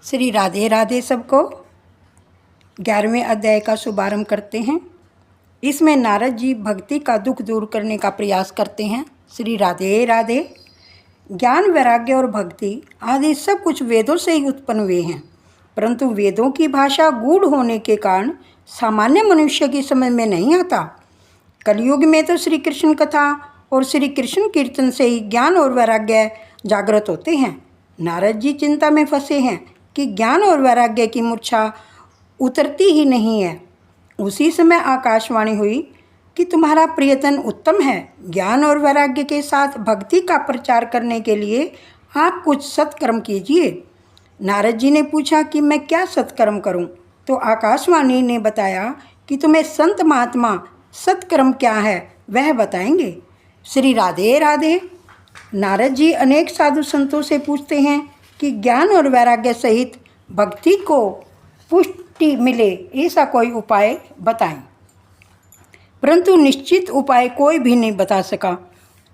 श्री राधे राधे सबको। 11वें अध्याय का शुभारंभ करते हैं। इसमें नारद जी भक्ति का दुख दूर करने का प्रयास करते हैं। श्री राधे राधे। ज्ञान, वैराग्य और भक्ति आदि सब कुछ वेदों से ही उत्पन्न हुए हैं, परंतु वेदों की भाषा गूढ़ होने के कारण सामान्य मनुष्य की समझ में नहीं आता। कलयुग में तो श्री कृष्ण कथा और श्री कृष्ण कीर्तन से ही ज्ञान और वैराग्य जागृत होते हैं। नारद जी चिंता में फंसे हैं कि ज्ञान और वैराग्य की मूर्छा उतरती ही नहीं है। उसी समय आकाशवाणी हुई कि तुम्हारा प्रियतन उत्तम है। ज्ञान और वैराग्य के साथ भक्ति का प्रचार करने के लिए आप कुछ सत्कर्म कीजिए। नारद जी ने पूछा कि मैं क्या सत्कर्म करूं? तो आकाशवाणी ने बताया कि तुम्हें संत महात्मा सत्कर्म क्या है वह बताएंगे। श्री राधे राधे। नारद जी अनेक साधु संतों से पूछते हैं कि ज्ञान और वैराग्य सहित भक्ति को पुष्टि मिले ऐसा कोई उपाय बताएं, परंतु निश्चित उपाय कोई भी नहीं बता सका।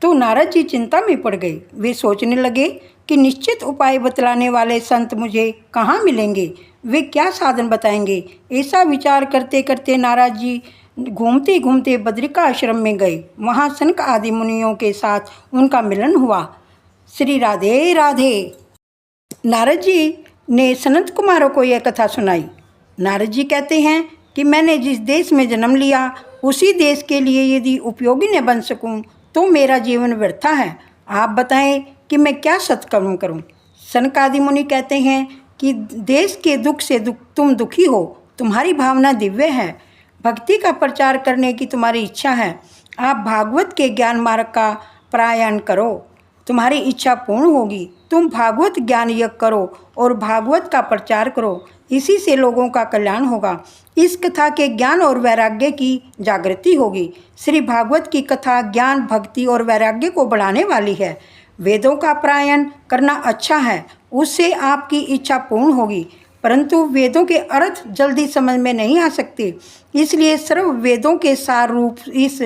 तो नारद जी चिंता में पड़ गए। वे सोचने लगे कि निश्चित उपाय बतलाने वाले संत मुझे कहाँ मिलेंगे, वे क्या साधन बताएंगे। ऐसा विचार करते करते नारद जी घूमते घूमते बद्रिका आश्रम में गए। वहाँ सनक आदि मुनियों के साथ उनका मिलन हुआ। श्री राधे राधे। नारद जी ने सनत कुमारों को यह कथा सुनाई। नारद जी कहते हैं कि मैंने जिस देश में जन्म लिया उसी देश के लिए यदि उपयोगी न बन सकूं तो मेरा जीवन व्यर्थ है। आप बताएं कि मैं क्या सत्कर्म करूं। सनक आदि मुनि कहते हैं कि देश के दुख से तुम दुखी हो, तुम्हारी भावना दिव्य है, भक्ति का प्रचार करने की तुम्हारी इच्छा है। आप भागवत के ज्ञान मार्ग का पारायण करो, तुम्हारी इच्छा पूर्ण होगी। तुम भागवत ज्ञान यज्ञ करो और भागवत का प्रचार करो, इसी से लोगों का कल्याण होगा। इस कथा के ज्ञान और वैराग्य की जागृति होगी। श्री भागवत की कथा ज्ञान, भक्ति और वैराग्य को बढ़ाने वाली है। वेदों का पारायण करना अच्छा है, उससे आपकी इच्छा पूर्ण होगी, परंतु वेदों के अर्थ जल्दी समझ में नहीं आ सकते। इसलिए सर्व वेदों के सार रूप इस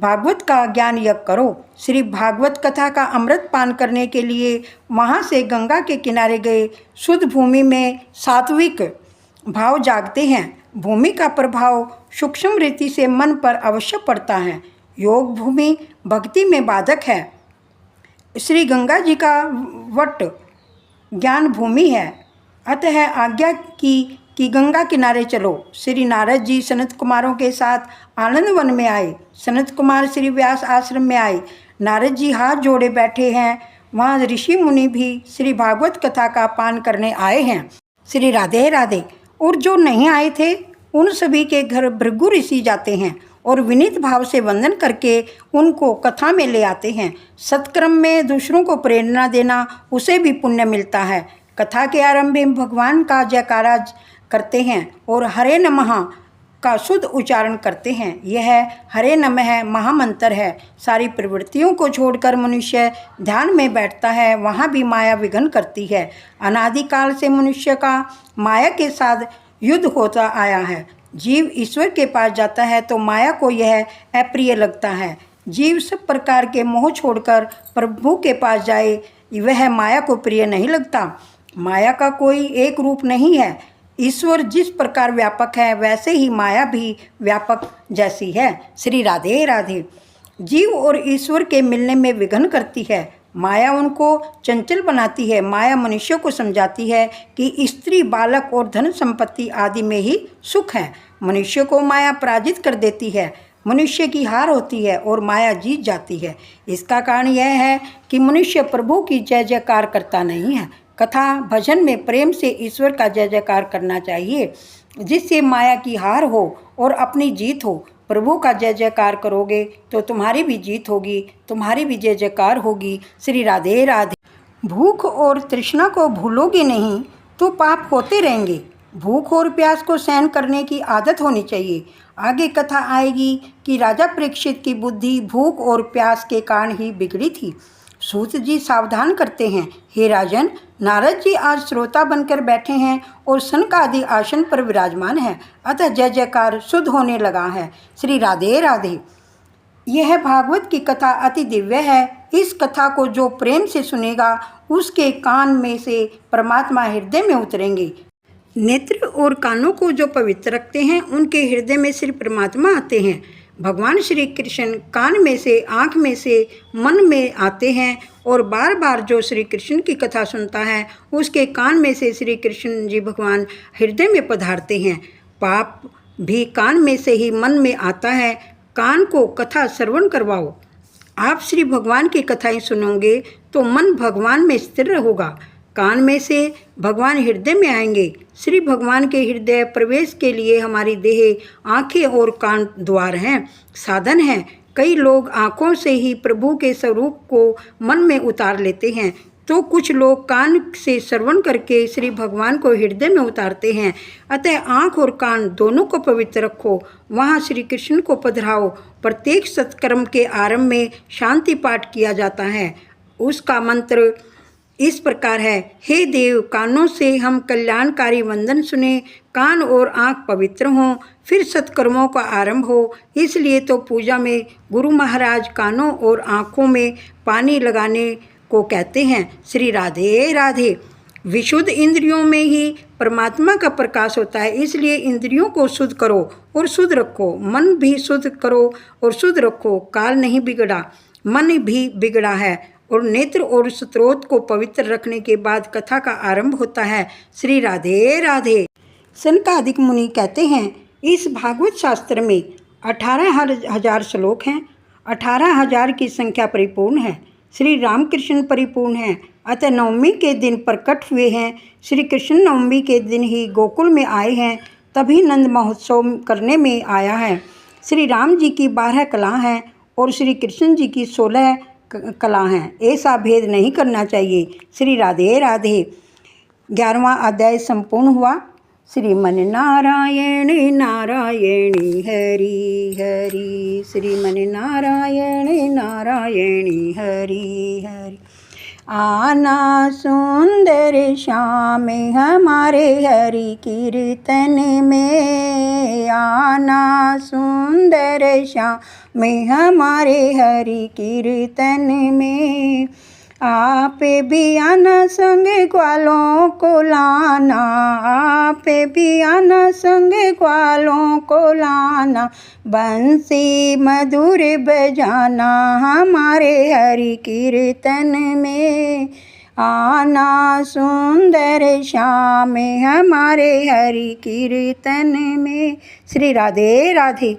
भागवत का ज्ञान यज्ञ करो। श्री भागवत कथा का अमृत पान करने के लिए वहाँ से गंगा के किनारे गए। शुद्ध भूमि में सात्विक भाव जागते हैं। भूमि का प्रभाव सूक्ष्म रीति से मन पर अवश्य पड़ता है। योग भूमि भक्ति में बाधक है। श्री गंगा जी का वट ज्ञान भूमि है, अतः आज्ञा की कि गंगा किनारे चलो। श्री नारद जी सनत कुमारों के साथ आनंद वन में आए। सनत कुमार श्री व्यास आश्रम में आए। नारद जी हाथ जोड़े बैठे हैं। वहाँ ऋषि मुनि भी श्री भागवत कथा का पान करने आए हैं। श्री राधे राधे। और जो नहीं आए थे उन सभी के घर भृगु ऋषि जाते हैं और विनीत भाव से वंदन करके उनको कथा में ले आते हैं। सत्कर्म में दूसरों को प्रेरणा देना, उसे भी पुण्य मिलता है। कथा के आरंभ में भगवान का जयकारा करते हैं और हरे नमः का शुद्ध उच्चारण करते हैं। यह हरे नमः महामंत्र है। सारी प्रवृत्तियों को छोड़कर मनुष्य ध्यान में बैठता है, वहाँ भी माया विघ्न करती है। अनादिकाल से मनुष्य का माया के साथ युद्ध होता आया है। जीव ईश्वर के पास जाता है तो माया को यह अप्रिय लगता है। जीव सब प्रकार के मोह छोड़कर प्रभु के पास जाए, वह माया को प्रिय नहीं लगता। माया का कोई एक रूप नहीं है। ईश्वर जिस प्रकार व्यापक है वैसे ही माया भी व्यापक जैसी है। श्री राधे राधे। जीव और ईश्वर के मिलने में विघ्न करती है। माया उनको चंचल बनाती है। माया मनुष्य को समझाती है कि स्त्री, बालक और धन संपत्ति आदि में ही सुख है। मनुष्य को माया पराजित कर देती है। मनुष्य की हार होती है और माया जीत जाती है। इसका कारण यह है कि मनुष्य प्रभु की जय जयकार करता नहीं है। कथा भजन में प्रेम से ईश्वर का जय जयकार करना चाहिए, जिससे माया की हार हो और अपनी जीत हो। प्रभु का जय जयकार करोगे तो तुम्हारी भी जीत होगी, तुम्हारी भी जय जयकार होगी। श्री राधे राधे। भूख और तृष्णा को भूलोगे नहीं तो पाप होते रहेंगे। भूख और प्यास को सहन करने की आदत होनी चाहिए। आगे कथा आएगी कि राजा परीक्षित की बुद्धि भूख और प्यास के कारण ही बिगड़ी थी। सूत जी सावधान करते हैं, हे राजन, नारद जी आज श्रोता बनकर बैठे हैं और सनक आदि आसन पर विराजमान है, अतः जय जयकार शुद्ध होने लगा है। श्री राधे राधे। यह भागवत की कथा अति दिव्य है। इस कथा को जो प्रेम से सुनेगा उसके कान में से परमात्मा हृदय में उतरेंगे। नेत्र और कानों को जो पवित्र रखते हैं उनके हृदय में श्री परमात्मा आते हैं। भगवान श्री कृष्ण कान में से, आँख में से, मन में आते हैं और बार बार जो श्री कृष्ण की कथा सुनता है उसके कान में से श्री कृष्ण जी भगवान हृदय में पधारते हैं। पाप भी कान में से ही मन में आता है। कान को कथा श्रवण करवाओ। आप श्री भगवान की कथाएं सुनोगे तो मन भगवान में स्थिर होगा। कान में से भगवान हृदय में आएंगे। श्री भगवान के हृदय प्रवेश के लिए हमारी देह, आँखें और कान द्वार हैं, साधन हैं। कई लोग आँखों से ही प्रभु के स्वरूप को मन में उतार लेते हैं, तो कुछ लोग कान से श्रवण करके श्री भगवान को हृदय में उतारते हैं। अतः आँख और कान दोनों को पवित्र रखो, वहाँ श्री कृष्ण को पधराओ। प्रत्येक सत्कर्म के आरंभ में शांति पाठ किया जाता है। उसका मंत्र इस प्रकार है, हे देव, कानों से हम कल्याणकारी वंदन सुने, कान और आँख पवित्र हों, फिर सत्कर्मों का आरंभ हो। इसलिए तो पूजा में गुरु महाराज कानों और आँखों में पानी लगाने को कहते हैं। श्री राधे राधे। विशुद्ध इंद्रियों में ही परमात्मा का प्रकाश होता है, इसलिए इंद्रियों को शुद्ध करो और शुद्ध रखो। मन भी शुद्ध करो और शुद्ध रखो। काल नहीं बिगड़ा, मन भी बिगड़ा है। और नेत्र और स्त्रोत को पवित्र रखने के बाद कथा का आरंभ होता है। श्री राधे राधे। सनकादिक मुनि कहते हैं, इस भागवत शास्त्र में 18,000 श्लोक हैं। 18,000 की संख्या परिपूर्ण है। श्री रामकृष्ण परिपूर्ण हैं, अतः नवमी के दिन प्रकट हुए हैं। श्री कृष्ण नवमी के दिन ही गोकुल में आए हैं, तभी नंद महोत्सव करने में आया है। श्री राम जी की 12 कला हैं और श्री कृष्ण जी की 16 कला हैं। ऐसा भेद नहीं करना चाहिए। श्री राधे राधे। 11वां अध्याय संपूर्ण हुआ। श्रीमन नारायण नारायण हरि हरि, श्रीमन नारायण नारायण हरि हरि। आना सुंदर श्याम हमारे हरि कीर्तन में, आना सुंदर श्याम हमारे हरि कीर्तन में। आप भी आना संग ग्वालों को लाना, आप भी आना संग ग्वालों को लाना, बंसी मधुर बजाना हमारे हरि कीर्तन में। आना सुंदर श्याम हमारे हरि कीर्तन में। श्री राधे राधे।